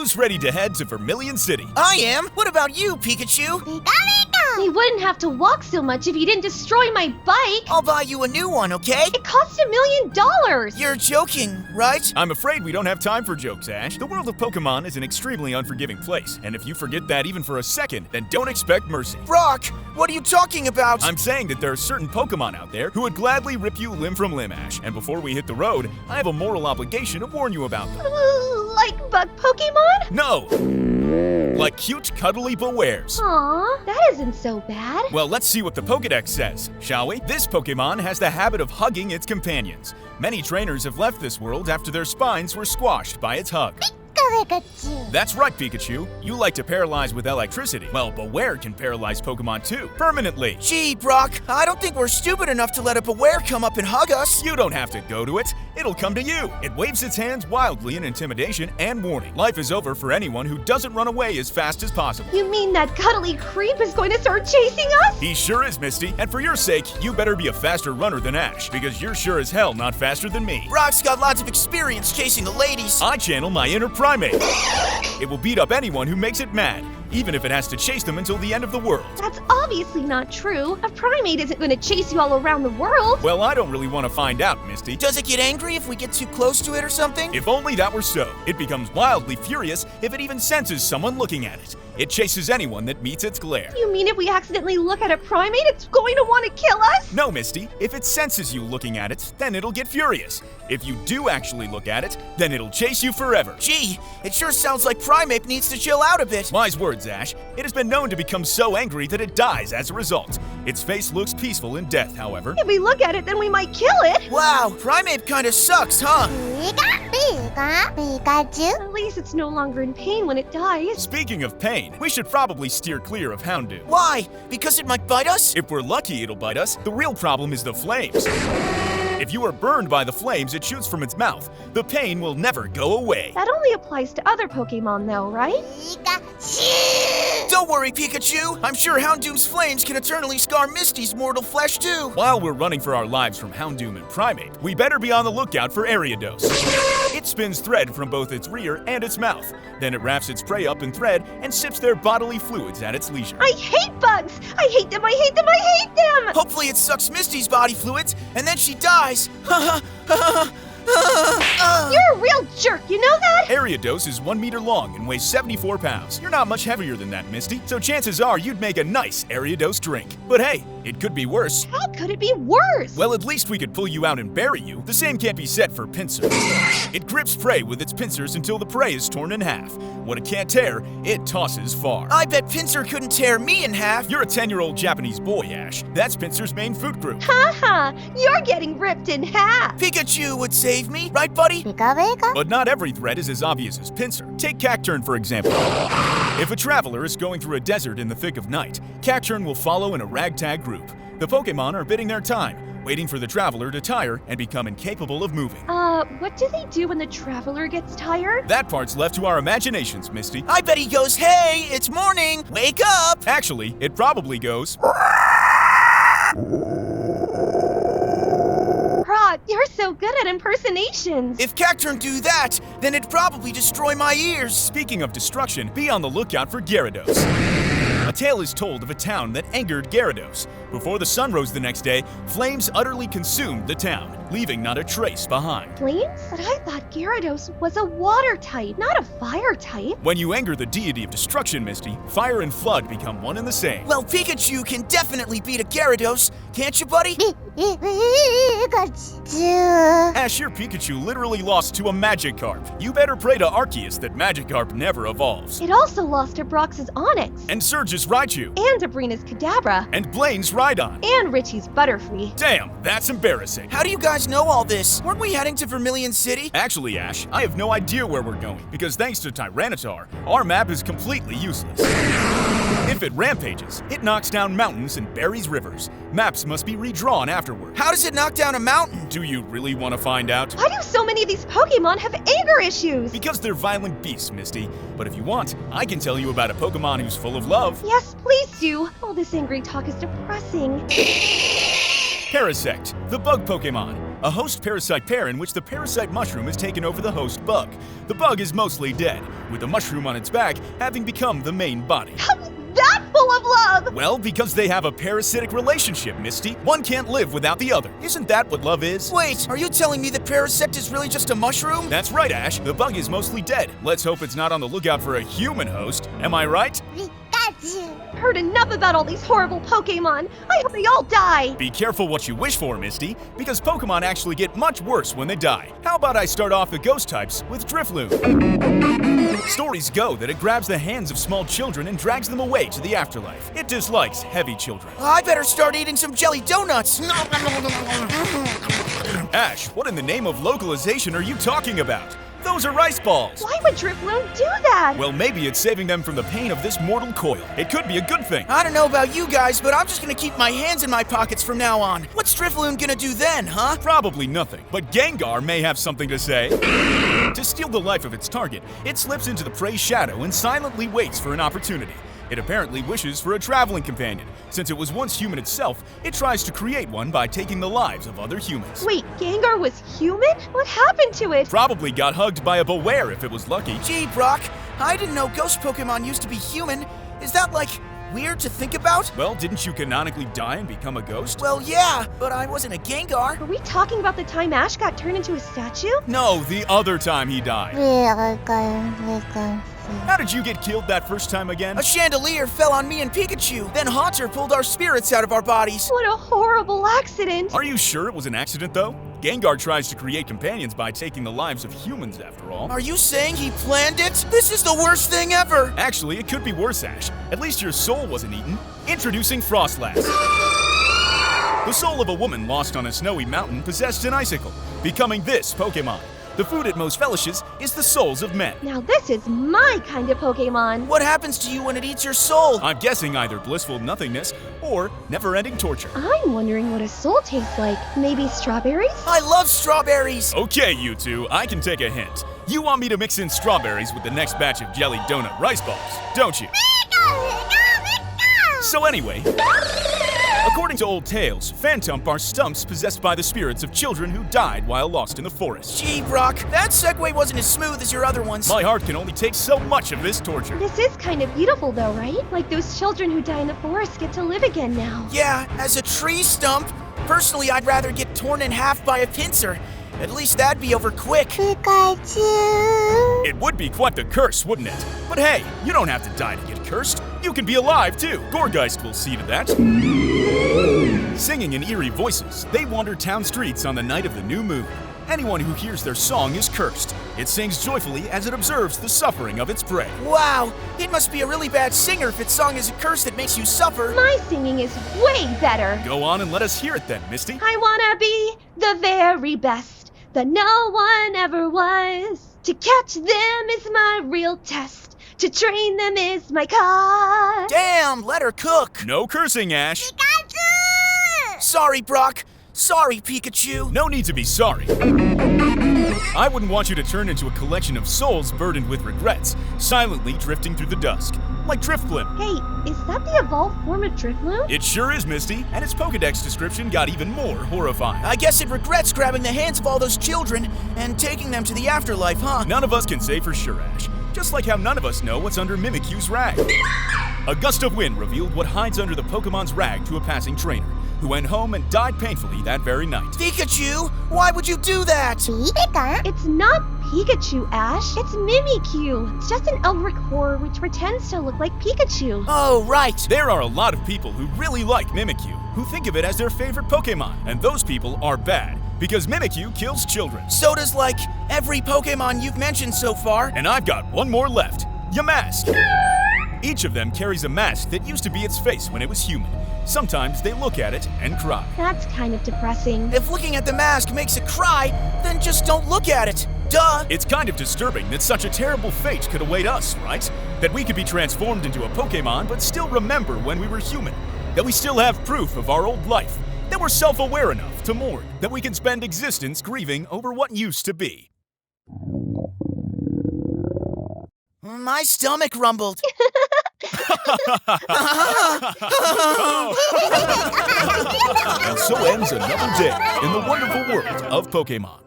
Who's ready to head to Vermilion City? I am. What about you, Pikachu? You wouldn't have to walk so much if you didn't destroy my bike. I'll buy you a new one, okay? It cost $1 million. You're joking, right? I'm afraid we don't have time for jokes, Ash. The world of Pokémon is an extremely unforgiving place, and if you forget that even for a second, then don't expect mercy. Brock, what are you talking about? I'm saying that there are certain Pokémon out there who would gladly rip you limb from limb, Ash. And before we hit the road, I have a moral obligation to warn you about them. Like bug Pokemon? No! Like cute, cuddly Bewares. Aw, that isn't so bad. Well, let's see what the Pokédex says, shall we? This Pokémon has the habit of hugging its companions. Many trainers have left this world after their spines were squashed by its hug. That's right, Pikachu. You like to paralyze with electricity. Well, Beware can paralyze Pokémon too, permanently. Gee, Brock, I don't think we're stupid enough to let a Beware come up and hug us. You don't have to go to it. It'll come to you. It waves its hands wildly in intimidation and warning. Life is over for anyone who doesn't run away as fast as possible. You mean that cuddly creep is going to start chasing us? He sure is, Misty. And for your sake, you better be a faster runner than Ash, because you're sure as hell not faster than me. Brock's got lots of experience chasing the ladies. I channel my inner primate. It will beat up anyone who makes it mad, even if it has to chase them until the end of the world. That's obviously not true. A primate isn't going to chase you all around the world. Well, I don't really want to find out, Misty. Does it get angry if we get too close to it or something? If only that were so. It becomes wildly furious if it even senses someone looking at it. It chases anyone that meets its glare. You mean if we accidentally look at a primate, it's going to want to kill us? No, Misty. If it senses you looking at it, then it'll get furious. If you do actually look at it, then it'll chase you forever. Gee, it sure sounds like Primeape needs to chill out a bit. Wise words, Ash. It has been known to become so angry that it dies as a result. Its face looks peaceful in death, however. If we look at it, then we might kill it. Wow, Primeape kinda sucks, huh? At least it's no longer in pain when it dies. Speaking of pain, we should probably steer clear of Houndoom. Why? Because it might bite us? If we're lucky, it'll bite us. The real problem is the flames. If you are burned by the flames it shoots from its mouth, the pain will never go away. That only applies to other Pokemon though, right? Don't worry, Pikachu. I'm sure Houndoom's flames can eternally scar Misty's mortal flesh too. While we're running for our lives from Houndoom and Primeape, we better be on the lookout for Ariados. It spins thread from both its rear and its mouth. Then it wraps its prey up in thread and sips their bodily fluids at its leisure. I hate bugs! I hate them, I hate them, I hate them! Hopefully it sucks Misty's body fluids and then she dies. You're a real jerk, you know that? Ariados is 1 meter long and weighs 74 pounds. You're not much heavier than that, Misty, so chances are you'd make a nice Ariados drink. But hey, it could be worse. How could it be worse? Well, at least we could pull you out and bury you. The same can't be said for Pinsir. It grips prey with its pincers until the prey is torn in half. What it can't tear, it tosses far. I bet Pinsir couldn't tear me in half. You're a 10-year-old Japanese boy, Ash. That's Pinsir's main food group. Haha, you're getting ripped in half. Pikachu would save me, right buddy? But not every threat is as obvious as Pinsir. Take Cacturn, for example. If a traveler is going through a desert in the thick of night, Cacturn will follow in a ragtag group. The Pokémon are biding their time, waiting for the traveler to tire and become incapable of moving. What do they do when the traveler gets tired? That part's left to our imaginations, Misty. I bet he goes, hey, it's morning, wake up! Actually, it probably goes... Rod, you're so good at impersonations. If Cacturn do that, then it'd probably destroy my ears. Speaking of destruction, be on the lookout for Gyarados. A tale is told of a town that angered Gyarados. Before the sun rose the next day, flames utterly consumed the town, leaving not a trace behind. Flames? But I thought Gyarados was a water type, not a fire type. When you anger the deity of destruction, Misty, fire and flood become one and the same. Well, Pikachu can definitely beat a Gyarados, can't you, buddy? Ash, your Pikachu literally lost to a Magikarp. You better pray to Arceus that Magikarp never evolves. It also lost to Brox's Onix. And Surge's Raichu. And Sabrina's Kadabra. And Blaine's Rhydon. And Richie's Butterfree. Damn, that's embarrassing. How do you guys know all this? Weren't we heading to Vermilion City? Actually, Ash, I have no idea where we're going, because thanks to Tyranitar, our map is completely useless. If it rampages, it knocks down mountains and buries rivers. Maps must be redrawn afterward. How does it knock down a mountain? Do you really want to find out? Why do so many of these Pokemon have anger issues? Because they're violent beasts, Misty. But if you want, I can tell you about a Pokemon who's full of love. Yes, please do. All this angry talk is depressing. Parasect, the bug Pokemon. a host-parasite pair in which the parasite mushroom has taken over the host bug. The bug is mostly dead, with the mushroom on its back having become the main body. How's that full of love? Well, because they have a parasitic relationship, Misty. One can't live without the other. Isn't that what love is? Wait, are you telling me the parasect is really just a mushroom? That's right, Ash. The bug is mostly dead. Let's hope it's not on the lookout for a human host. Am I right? Heard enough about all these horrible Pokémon. I hope they all die. Be careful what you wish for, Misty, because Pokémon actually get much worse when they die. How about I start off the ghost types with Drifloon? Stories go that it grabs the hands of small children and drags them away to the afterlife. It dislikes heavy children. I better start eating some jelly donuts. Ash, what in the name of localization are you talking about? Those are rice balls. Why would Drifloon do that? Well, maybe it's saving them from the pain of this mortal coil. It could be a good thing. I don't know about you guys, but I'm just gonna keep my hands in my pockets from now on. What's Drifloon gonna do then, huh? Probably nothing, but Gengar may have something to say. To steal the life of its target, it slips into the prey's shadow and silently waits for an opportunity. It apparently wishes for a traveling companion. Since it was once human itself, it tries to create one by taking the lives of other humans. Wait, Gengar was human? What happened to it? Probably got hugged by a Beware if it was lucky. Gee, Brock, I didn't know ghost Pokemon used to be human. Is that, like, weird to think about? Well, didn't you canonically die and become a ghost? Well, yeah, but I wasn't a Gengar. Are we talking about the time Ash got turned into a statue? No, the other time he died. How did you get killed that first time again? A chandelier fell on me and Pikachu. Then Haunter pulled our spirits out of our bodies. What a horrible accident. Are you sure it was an accident, though? Gengar tries to create companions by taking the lives of humans, after all. Are you saying he planned it? This is the worst thing ever. Actually, it could be worse, Ash. At least your soul wasn't eaten. Introducing Frostlass. The soul of a woman lost on a snowy mountain possessed an icicle, becoming this Pokémon. The food it most relishes is the souls of men. Now this is my kind of Pokémon. What happens to you when it eats your soul? I'm guessing either blissful nothingness or never-ending torture. I'm wondering what a soul tastes like. Maybe strawberries? I love strawberries. Okay, you two, I can take a hint. You want me to mix in strawberries with the next batch of jelly donut rice balls, don't you? So anyway, according to old tales, Phantump are stumps possessed by the spirits of children who died while lost in the forest. Gee, Brock, that segue wasn't as smooth as your other ones. My heart can only take so much of this torture. This is kind of beautiful though, right? Like those children who die in the forest get to live again now. Yeah, as a tree stump, personally I'd rather get torn in half by a pincer. At least that'd be over quick. Pikachu! It would be quite the curse, wouldn't it? But hey, you don't have to die to get cursed. You can be alive too. Gorgeist will see to that. Singing in eerie voices, they wander town streets on the night of the new moon. Anyone who hears their song is cursed. It sings joyfully as it observes the suffering of its prey. Wow, it must be a really bad singer if its song is a curse that makes you suffer. My singing is way better. Go on and let us hear it then, Misty. I wanna be the very best that no one ever was. To catch them is my real test. To train them is my cause. Damn, let her cook. No cursing, Ash. Pikachu! Sorry, Brock. Sorry, Pikachu. No need to be sorry. I wouldn't want you to turn into a collection of souls burdened with regrets, silently drifting through the dusk, like Drifblim. Hey, is that the evolved form of Drifloon? It sure is, Misty, and its Pokedex description got even more horrifying. I guess it regrets grabbing the hands of all those children and taking them to the afterlife, huh? None of us can say for sure, Ash. Just like how none of us know what's under Mimikyu's rag. A gust of wind revealed what hides under the Pokemon's rag to a passing trainer, who went home and died painfully that very night. Pikachu, why would you do that? Pika? It's not Pikachu, Ash. It's Mimikyu. It's just an Elric horror which pretends to look like Pikachu. Oh, right. There are a lot of people who really like Mimikyu, who think of it as their favorite Pokemon, and those people are bad, because Mimikyu kills children. So does, like, every Pokemon you've mentioned so far. And I've got one more left, Yamask. Each of them carries a mask that used to be its face when it was human. Sometimes they look at it and cry. That's kind of depressing. If looking at the mask makes it cry, then just don't look at it. Duh. It's kind of disturbing that such a terrible fate could await us, right? That we could be transformed into a Pokemon but still remember when we were human. That we still have proof of our old life. That we're self-aware enough to mourn. That we can spend existence grieving over what used to be. My stomach rumbled. And so ends another day in the wonderful world of Pokémon.